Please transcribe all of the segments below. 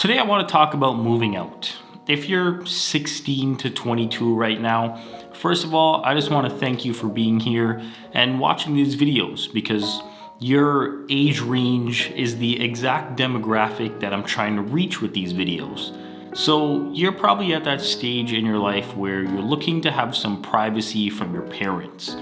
Today I want to talk about moving out. If you're 16 to 22 right now, first of all, I just want to thank you for being here and watching these videos because your age range is the exact demographic that I'm trying to reach with these videos. So you're probably at that stage in your life where you're looking to have some privacy from your parents.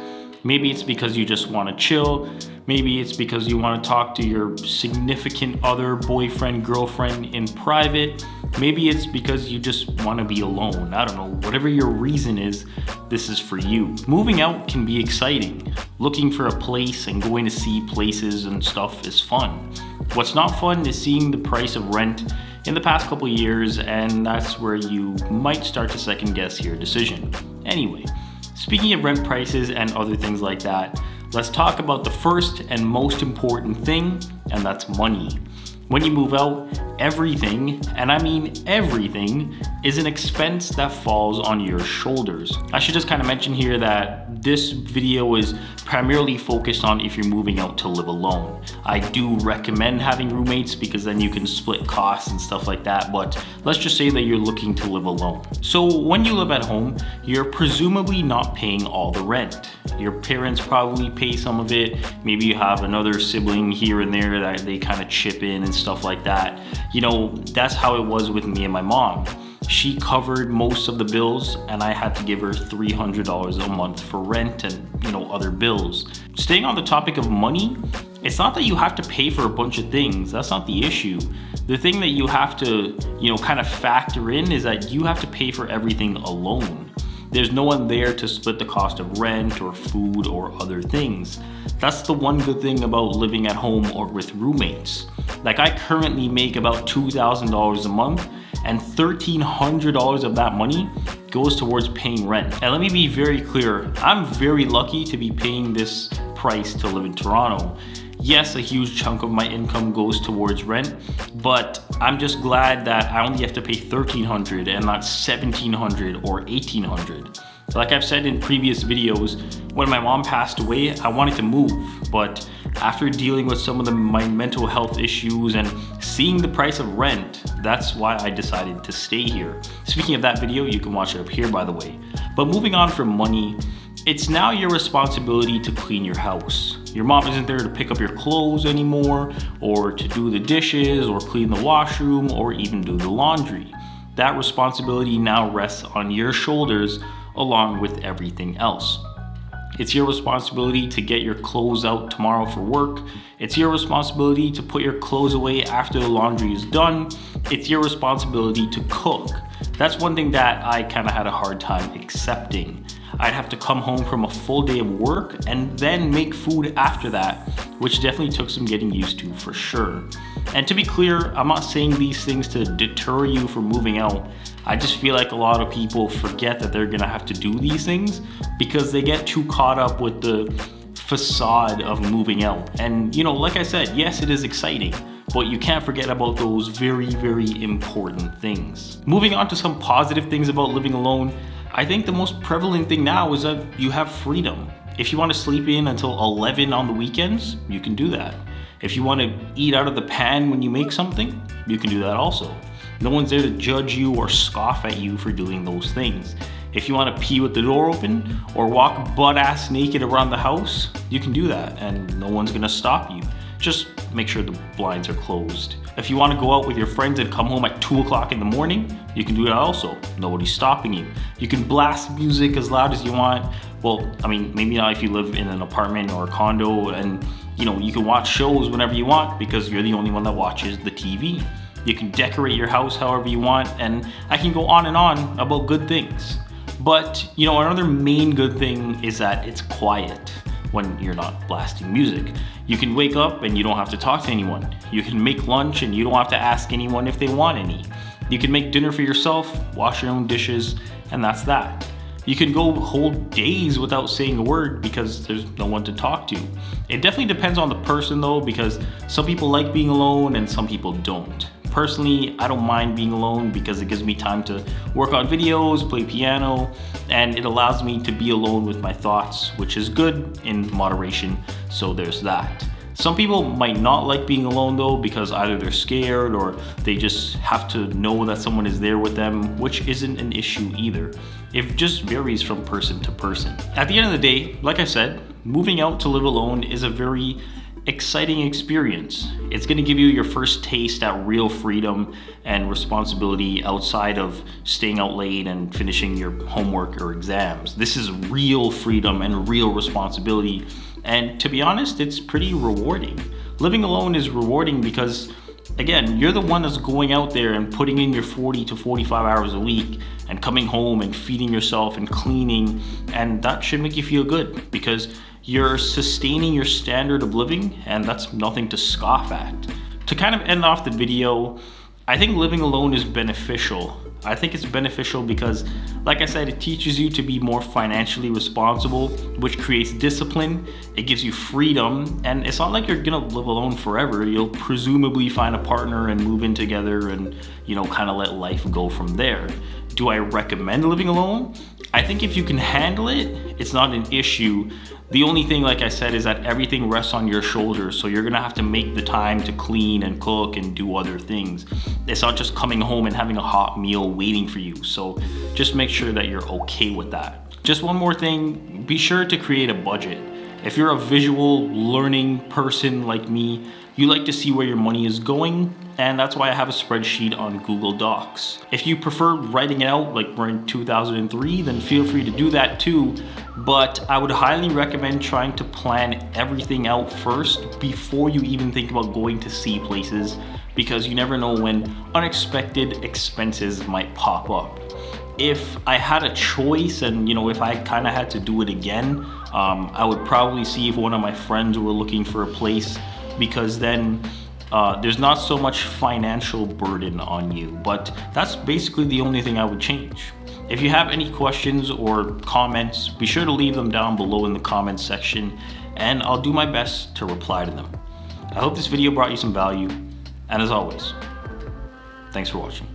Maybe it's because you just want to chill. Maybe it's because you want to talk to your significant other, boyfriend, girlfriend in private. Maybe it's because you just want to be alone. I don't know. Whatever your reason is, this is for you. Moving out can be exciting. Looking for a place and going to see places and stuff is fun. What's not fun is seeing the price of rent in the past couple years, and that's where you might start to second guess your decision. Anyway, speaking of rent prices and other things like that, let's talk about the first and most important thing, and that's money. When you move out, everything, and I mean everything, is an expense that falls on your shoulders. I should just kind of mention here that this video is primarily focused on if you're moving out to live alone. I do recommend having roommates because then you can split costs and stuff like that, but let's just say that you're looking to live alone. So when you live at home, you're presumably not paying all the rent. Your parents probably pay some of it. Maybe you have another sibling here and there that they kind of chip in and stuff like that. You know, that's how it was with me and my mom. She covered most of the bills and I had to give her $300 a month for rent and, other bills. Staying on the topic of money, it's not that you have to pay for a bunch of things. That's not the issue. The thing that you have to, kind of factor in is that you have to pay for everything alone. There's no one there to split the cost of rent or food or other things. That's the one good thing about living at home or with roommates. Like, I currently make about $2,000 a month, and $1,300 of that money goes towards paying rent. And let me be very clear, I'm very lucky to be paying this price to live in Toronto. Yes, a huge chunk of my income goes towards rent, but I'm just glad that I only have to pay $1,300 and not $1,700 or $1,800. Like I've said in previous videos, when my mom passed away, I wanted to move, but after dealing with some of my mental health issues and seeing the price of rent, that's why I decided to stay here. Speaking of that video, you can watch it up here, by the way. But moving on from money, it's now your responsibility to clean your house. Your mom isn't there to pick up your clothes anymore, or to do the dishes, or clean the washroom, or even do the laundry. That responsibility now rests on your shoulders along with everything else. It's your responsibility to get your clothes out tomorrow for work. It's your responsibility to put your clothes away after the laundry is done. It's your responsibility to cook. That's one thing that I kind of had a hard time accepting. I'd have to come home from a full day of work and then make food after that, which definitely took some getting used to for sure. And to be clear, I'm not saying these things to deter you from moving out. I just feel like a lot of people forget that they're gonna have to do these things because they get too caught up with the facade of moving out. And like I said, yes, it is exciting, but you can't forget about those very, very important things. Moving on to some positive things about living alone, I think the most prevalent thing now is that you have freedom. If you want to sleep in until 11 on the weekends, you can do that. If you want to eat out of the pan when you make something, you can do that also. No one's there to judge you or scoff at you for doing those things. If you want to pee with the door open or walk butt-ass naked around the house, you can do that and no one's gonna stop you. Just make sure the blinds are closed. If you want to go out with your friends and come home at 2 o'clock in the morning, you can do that also. Nobody's stopping you. You can blast music as loud as you want. Well, I mean, maybe not if you live in an apartment or a condo and you can watch shows whenever you want because you're the only one that watches the TV. You can decorate your house however you want, and I can go on and on about good things. But, another main good thing is that it's quiet when you're not blasting music. You can wake up and you don't have to talk to anyone. You can make lunch and you don't have to ask anyone if they want any. You can make dinner for yourself, wash your own dishes, and that's that. You can go whole days without saying a word because there's no one to talk to. It definitely depends on the person though, because some people like being alone and some people don't. Personally, I don't mind being alone because it gives me time to work on videos, play piano, and it allows me to be alone with my thoughts, which is good in moderation, so there's that. Some people might not like being alone though, because either they're scared or they just have to know that someone is there with them, which isn't an issue either. It just varies from person to person. At the end of the day, like I said, moving out to live alone is a very exciting experience. It's going to give you your first taste at real freedom and responsibility outside of staying out late and finishing your homework or exams. This is real freedom and real responsibility. And to be honest, it's pretty rewarding. Living alone is rewarding because, again, you're the one that's going out there and putting in your 40 to 45 hours a week and coming home and feeding yourself and cleaning. And that should make you feel good because you're sustaining your standard of living, and that's nothing to scoff at. To kind of end off the video, I think living alone is beneficial. I think it's beneficial because, like I said, it teaches you to be more financially responsible, which creates discipline. It gives you freedom, and it's not like you're gonna live alone forever. You'll presumably find a partner and move in together and, kind of let life go from there. Do I recommend living alone? I think if you can handle it, it's not an issue. The only thing, like I said, is that everything rests on your shoulders. So you're gonna have to make the time to clean and cook and do other things. It's not just coming home and having a hot meal waiting for you. So just make sure that you're okay with that. Just one more thing, be sure to create a budget. If you're a visual learning person like me, you like to see where your money is going, and that's why I have a spreadsheet on Google Docs. If you prefer writing it out like we're in 2003, then feel free to do that too, but I would highly recommend trying to plan everything out first before you even think about going to see places, because you never know when unexpected expenses might pop up. If I had a choice and if I kind of had to do it again, I would probably see if one of my friends were looking for a place, because then there's not so much financial burden on you. But that's basically the only thing I would change. If you have any questions or comments, be sure to leave them down below in the comments section, and I'll do my best to reply to them. I hope this video brought you some value, and as always, thanks for watching.